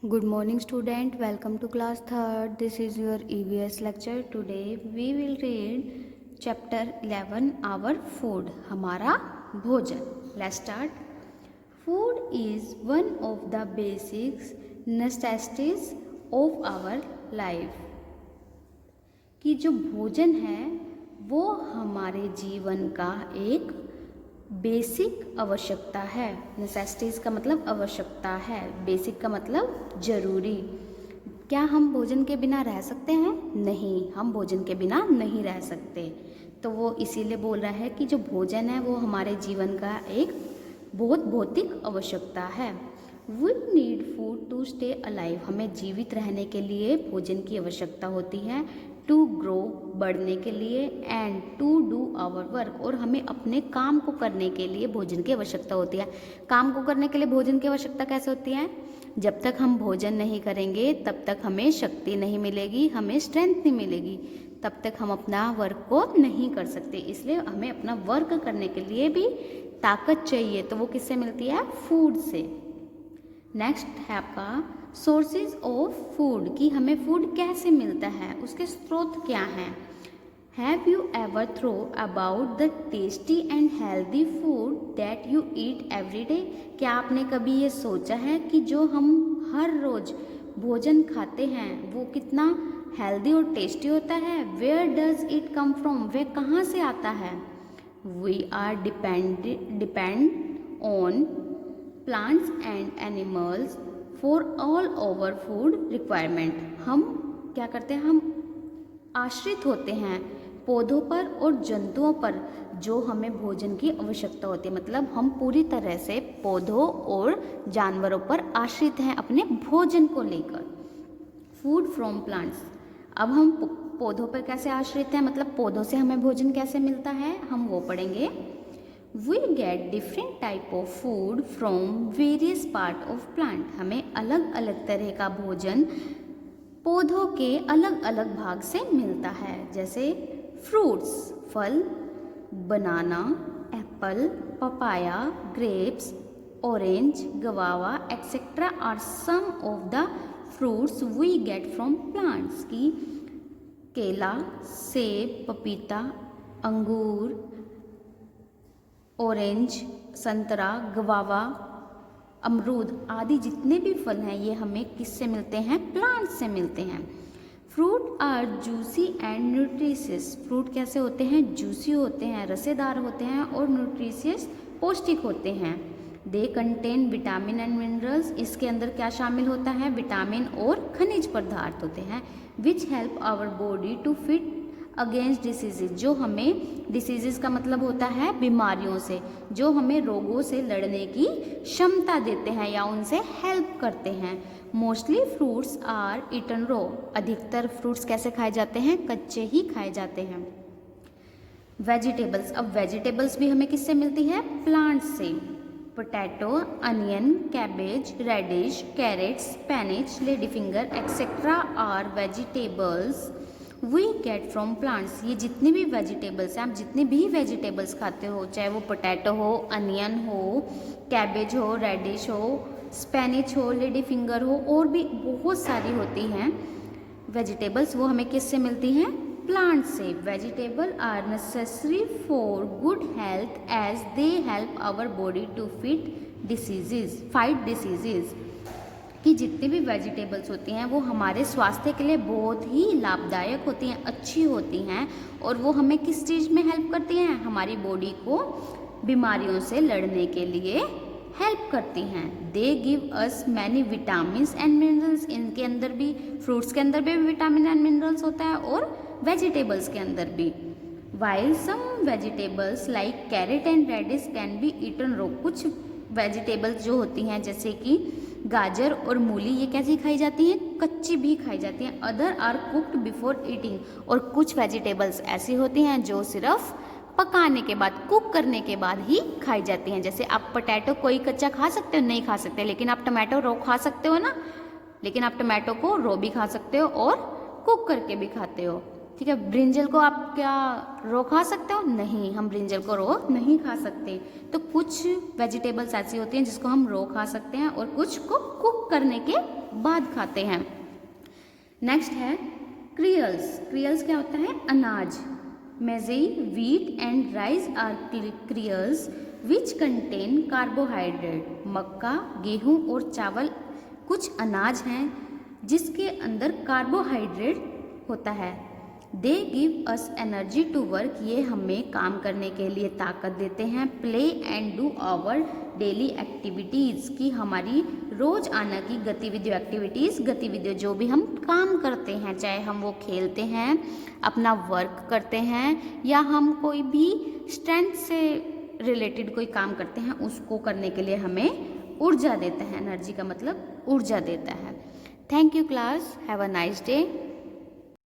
Good morning student, welcome to class 3rd. This is your EVS lecture. Today we will read chapter 11 our food, हमारा भोजन. Let's start. Food is one of the basic necessities of our life. कि जो भोजन है वो हमारे जीवन का एक बेसिक आवश्यकता है. नेसेसिटीज़ का मतलब आवश्यकता है, बेसिक का मतलब ज़रूरी. क्या हम भोजन के बिना रह सकते हैं? नहीं, हम भोजन के बिना नहीं रह सकते. तो वो इसीलिए बोल रहा है कि जो भोजन है वो हमारे जीवन का एक बहुत भौतिक आवश्यकता है. We need food to stay alive. हमें जीवित रहने के लिए भोजन की आवश्यकता होती है. टू ग्रो, बढ़ने के लिए. And to do our work, और हमें अपने काम को करने के लिए भोजन की आवश्यकता होती है. काम को करने के लिए भोजन की आवश्यकता कैसे होती है? जब तक हम भोजन नहीं करेंगे तब तक हमें शक्ति नहीं मिलेगी, हमें स्ट्रेंथ नहीं मिलेगी, तब तक हम अपना वर्क को नहीं कर सकते. इसलिए हमें अपना वर्क करने के लिए भी ताकत चाहिए. तो वो किससे मिलती है? फूड से. नेक्स्ट है आपका सोर्सेज ऑफ फूड, कि हमें फूड कैसे मिलता है, उसके स्रोत क्या हैं. Have you ever throw about the tasty and healthy food that you eat every day. क्या आपने कभी ये सोचा है कि जो हम हर रोज भोजन खाते हैं वो कितना हेल्दी और टेस्टी होता है. Where does it come from, वह कहाँ से आता है. We are depend on plants and animals for all over food requirement. हम क्या करते हैं? हम आश्रित होते हैं पौधों पर और जंतुओं पर जो हमें भोजन की आवश्यकता होती है. मतलब हम पूरी तरह से पौधों और जानवरों पर आश्रित हैं अपने भोजन को लेकर. Food from plants. अब हम पौधों पर कैसे आश्रित हैं, मतलब पौधों से हमें भोजन कैसे मिलता है, हम वो पढ़ेंगे. We get different type of food from various part of plant. हमें अलग अलग तरह का भोजन पौधों के अलग अलग भाग से मिलता है. जैसे फ्रूट्स, फल, banana, apple, papaya, grapes, orange, guava etcetera are some of the fruits we get from plants. की केला, सेब, पपीता, अंगूर, ऑरेंज, संतरा, गवावा, अमरूद आदि जितने भी फल हैं ये हमें किससे मिलते हैं? प्लांट से मिलते हैं. Fruit are juicy and nutritious. Fruit कैसे होते हैं? जूसी होते हैं, रसेदार होते हैं, और न्यूट्रिशियस पौष्टिक होते हैं. They contain vitamin and minerals. इसके अंदर क्या शामिल होता है? विटामिन और खनिज पदार्थ होते हैं. Which help our body to fit against diseases. जो हमें डिसीजेज का मतलब होता है बीमारियों से, जो हमें रोगों से लड़ने की क्षमता देते हैं या उनसे हेल्प करते हैं. मोस्टली फ्रूट्स आर ईटन रो. अधिकतर फ्रूट्स कैसे खाए जाते हैं? कच्चे ही खाए जाते हैं. वेजिटेबल्स. अब वेजिटेबल्स भी हमें किससे मिलती है? प्लांट से. Potato, onion, cabbage, radish, carrot, spinach, lady finger etcetera are vegetables we get from plants. ये जितनी भी वेजिटेबल्स हैं, आप जितनी भी वेजिटेबल्स खाते हो, चाहे वो पोटैटो हो, अनियन हो, कैबेज हो, रेडिश हो, स्पेनिच हो, लेडी फिंगर हो, और भी बहुत सारी होती हैं वेजिटेबल्स, वो हमें किससे मिलती हैं? प्लांट से. Vegetable are necessary for good health as they help our body to fight diseases. कि जितनी भी वेजिटेबल्स होती हैं वो हमारे स्वास्थ्य के लिए बहुत ही लाभदायक होती हैं, अच्छी होती हैं, और वो हमें किस चीज़ में हेल्प करती हैं? हमारी बॉडी को बीमारियों से लड़ने के लिए हेल्प करती हैं. दे give us many vitamins and minerals. इनके अंदर भी, फ्रूट्स के अंदर भी विटामिन एंड मिनरल्स होता है और वेजिटेबल्स के अंदर भी. While some vegetables like carrot and radish can be eaten raw. कुछ वेजिटेबल्स जो होती हैं जैसे कि गाजर और मूली, ये कैसी खाई जाती हैं? कच्ची भी खाई जाती हैं. Other are cooked before eating. और कुछ वेजिटेबल्स ऐसी होती हैं जो सिर्फ पकाने के बाद, कुक करने के बाद ही खाई जाती हैं. जैसे आप पोटैटो कोई कच्चा खा सकते हो? नहीं खा सकते. लेकिन आप टमाटो रो खा सकते हो ना. लेकिन आप टमाटो को रो भी खा सकते हो और कुक करके भी खाते हो. ठीक है। ब्रिंजल को आप क्या रो खा सकते हो? नहीं, हम ब्रिंजल को रो नहीं खा सकते। तो कुछ वेजिटेबल्स ऐसी होती हैं जिसको हम रो खा सकते हैं और कुछ को कुक करने के बाद खाते हैं। नेक्स्ट है क्रियल्स। क्रियल्स क्या होता है? अनाज। Maize, wheat and rice are cereals which contain carbohydrate. मक्का, गेहूं और चावल कुछ अनाज हैं जिसके अंदर कार्बोहाइड्रेट होता है। They give us energy to work. ये हमें काम करने के लिए ताकत देते हैं। Play and do our daily activities, की हमारी रोज़ाना की गतिविधियों जो भी हम काम करते हैं, चाहे हम वो खेलते हैं, अपना वर्क करते हैं या हम कोई भी स्ट्रेंथ से रिलेटेड कोई काम करते हैं, उसको करने के लिए हमें ऊर्जा देता है। एनर्जी का मतलब ऊर्जा देता है। Thank you class, have a nice day.